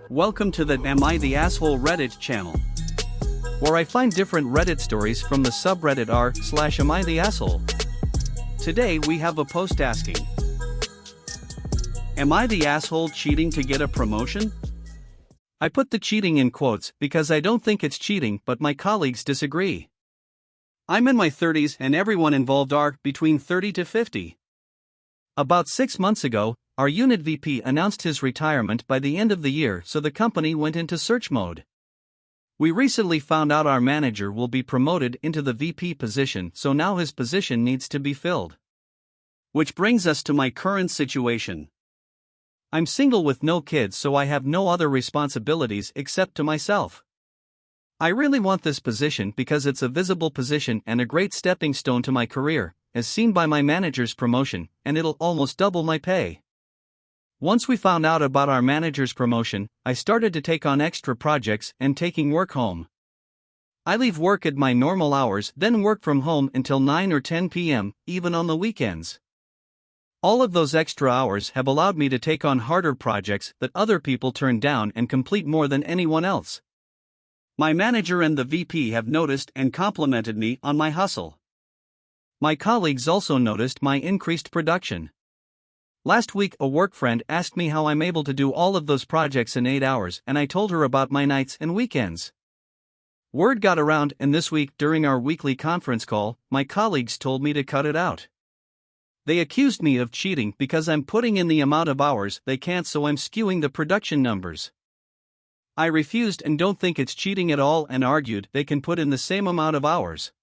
Welcome to the Am I the Asshole Reddit channel, where I find different Reddit stories from the subreddit r/Am I the Asshole. Today we have a post asking, am I the asshole cheating to get a promotion? I put the cheating in quotes because I don't think it's cheating, but my colleagues disagree. I'm in my 30s and everyone involved are between 30 to 50. About 6 months ago, our unit VP announced his retirement by the end of the year, so the company went into search mode. We recently found out our manager will be promoted into the VP position, so now his position needs to be filled. Which brings us to my current situation. I'm single with no kids, so I have no other responsibilities except to myself. I really want this position because it's a visible position and a great stepping stone to my career, as seen by my manager's promotion, and it'll almost double my pay. Once we found out about our manager's promotion, I started to take on extra projects and taking work home. I leave work at my normal hours, then work from home until 9 or 10 p.m., even on the weekends. All of those extra hours have allowed me to take on harder projects that other people turn down and complete more than anyone else. My manager and the VP have noticed and complimented me on my hustle. My colleagues also noticed my increased production. Last week, a work friend asked me how I'm able to do all of those projects in 8 hours, and I told her about my nights and weekends. Word got around, and this week, during our weekly conference call, my colleagues told me to cut it out. They accused me of cheating because I'm putting in the amount of hours they can't, so I'm skewing the production numbers. I refused and don't think it's cheating at all and argued they can put in the same amount of hours.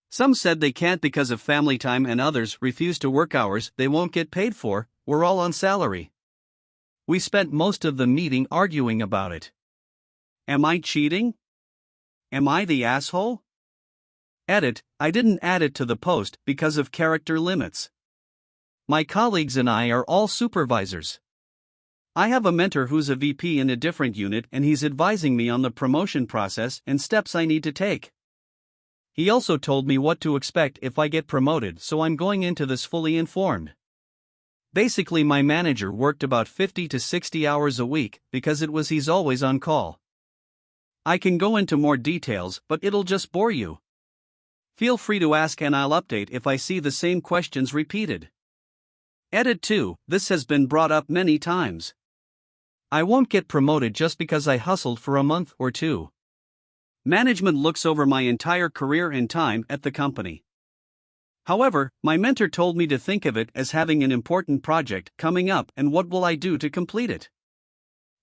Some said they can't because of family time, and others refused to work hours they won't get paid for. We're all on salary. We spent most of the meeting arguing about it. Am I cheating? Am I the asshole? Edit: I didn't add it to the post because of character limits. My colleagues and I are all supervisors. I have a mentor who's a VP in a different unit, and he's advising me on the promotion process and steps I need to take. He also told me what to expect if I get promoted, so I'm going into this fully informed. Basically, my manager worked about 50 to 60 hours a week because he's always on call. I can go into more details, but it'll just bore you. Feel free to ask and I'll update if I see the same questions repeated. Edit 2: This has been brought up many times. I won't get promoted just because I hustled for a month or two. Management looks over my entire career and time at the company. However, my mentor told me to think of it as having an important project coming up and what will I do to complete it.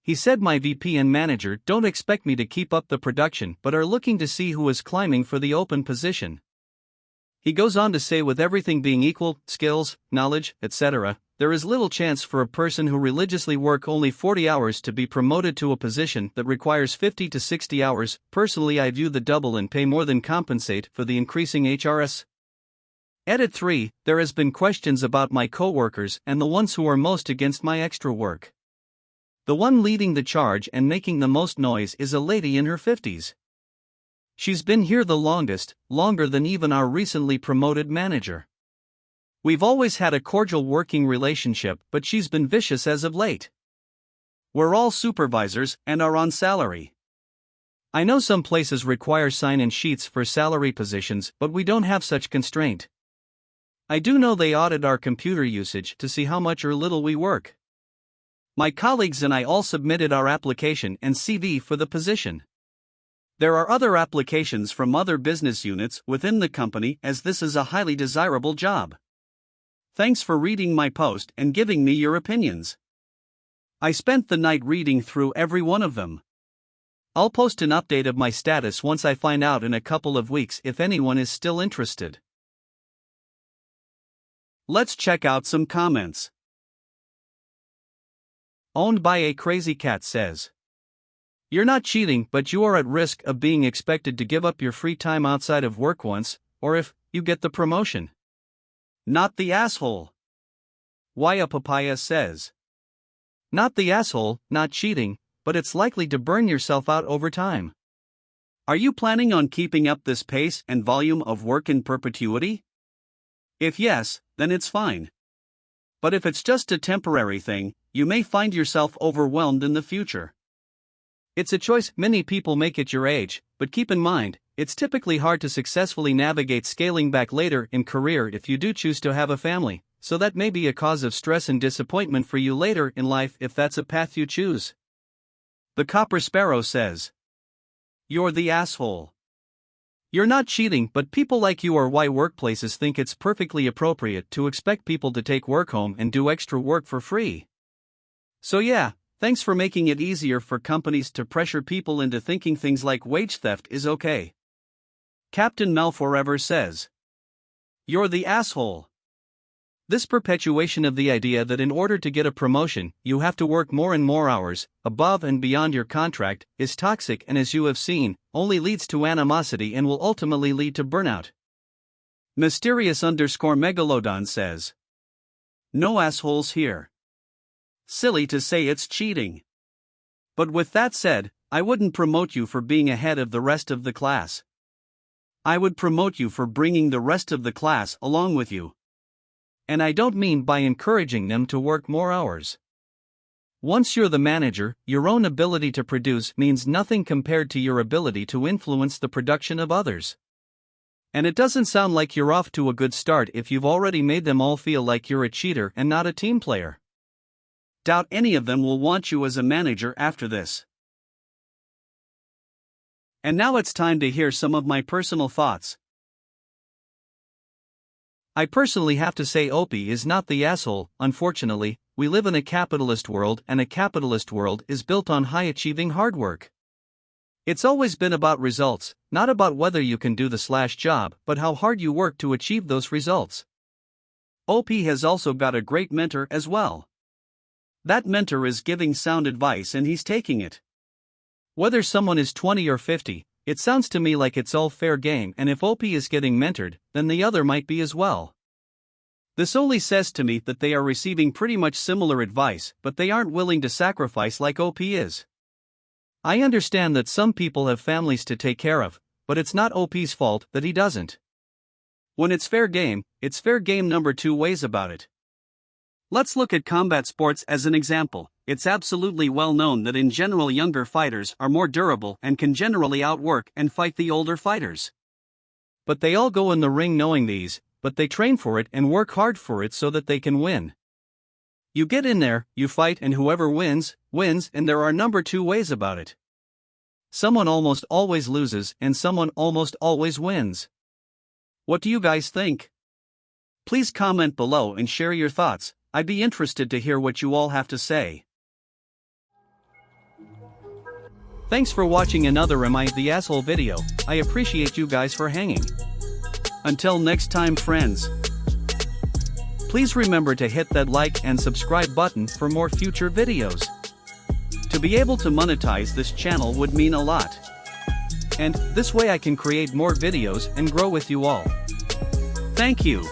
He said my VP and manager don't expect me to keep up the production but are looking to see who is climbing for the open position. He goes on to say, with everything being equal, skills, knowledge, etc., there is little chance for a person who religiously work only 40 hours to be promoted to a position that requires 50 to 60 hours. Personally, I view the double in pay more than compensate for the increasing HRS. Edit 3: There has been questions about my co-workers and the ones who are most against my extra work. The one leading the charge and making the most noise is a lady in her 50s. She's been here the longest, longer than even our recently promoted manager. We've always had a cordial working relationship, but she's been vicious as of late. We're all supervisors and are on salary. I know some places require sign-in sheets for salary positions, but we don't have such constraint. I do know they audit our computer usage to see how much or little we work. My colleagues and I all submitted our application and CV for the position. There are other applications from other business units within the company, as this is a highly desirable job. Thanks for reading my post and giving me your opinions. I spent the night reading through every one of them. I'll post an update of my status once I find out in a couple of weeks if anyone is still interested. Let's check out some comments. Owned by a Crazy Cat says, "You're not cheating, but you are at risk of being expected to give up your free time outside of work once, or if you get the promotion." Not the asshole. Why a Papaya says, "Not the asshole, not cheating, but it's likely to burn yourself out over time. Are you planning on keeping up this pace and volume of work in perpetuity? If yes, then it's fine. But if it's just a temporary thing, you may find yourself overwhelmed in the future. It's a choice many people make at your age, but keep in mind, it's typically hard to successfully navigate scaling back later in career if you do choose to have a family, so that may be a cause of stress and disappointment for you later in life if that's a path you choose. The Copper Sparrow says, "You're the asshole. You're not cheating, but people like you are why workplaces think it's perfectly appropriate to expect people to take work home and do extra work for free. So yeah, thanks for making it easier for companies to pressure people into thinking things like wage theft is okay." Captain Malforever says, "You're the asshole." This perpetuation of the idea that in order to get a promotion, you have to work more and more hours, above and beyond your contract, is toxic and, as you have seen, only leads to animosity and will ultimately lead to burnout. Mysterious_Megalodon says, "No assholes here. Silly to say it's cheating. But with that said, I wouldn't promote you for being ahead of the rest of the class. I would promote you for bringing the rest of the class along with you. And I don't mean by encouraging them to work more hours. Once you're the manager, your own ability to produce means nothing compared to your ability to influence the production of others. And it doesn't sound like you're off to a good start if you've already made them all feel like you're a cheater and not a team player. Doubt any of them will want you as a manager after this." And now it's time to hear some of my personal thoughts. I personally have to say Opie is not the asshole. Unfortunately, we live in a capitalist world, and a capitalist world is built on high-achieving hard work. It's always been about results, not about whether you can do the job, but how hard you work to achieve those results. Opie has also got a great mentor as well. That mentor is giving sound advice and he's taking it. Whether someone is 20 or 50, it sounds to me like it's all fair game, and if Opie is getting mentored, then the other might be as well. This only says to me that they are receiving pretty much similar advice, but they aren't willing to sacrifice like Opie is. I understand that some people have families to take care of, but it's not Opie's fault that he doesn't. When it's fair game number 2 ways about it. Let's look at combat sports as an example. It's absolutely well known that in general younger fighters are more durable and can generally outwork and fight the older fighters. But they all go in the ring knowing these, but they train for it and work hard for it so that they can win. You get in there, you fight, and whoever wins, wins, and there are number 2 ways about it. Someone almost always loses and someone almost always wins. What do you guys think? Please comment below and share your thoughts. I'd be interested to hear what you all have to say. Thanks for watching another Am I the Asshole video. I appreciate you guys for hanging. Until next time, friends. Please remember to hit that like and subscribe button for more future videos. To be able to monetize this channel would mean a lot. And this way I can create more videos and grow with you all. Thank you.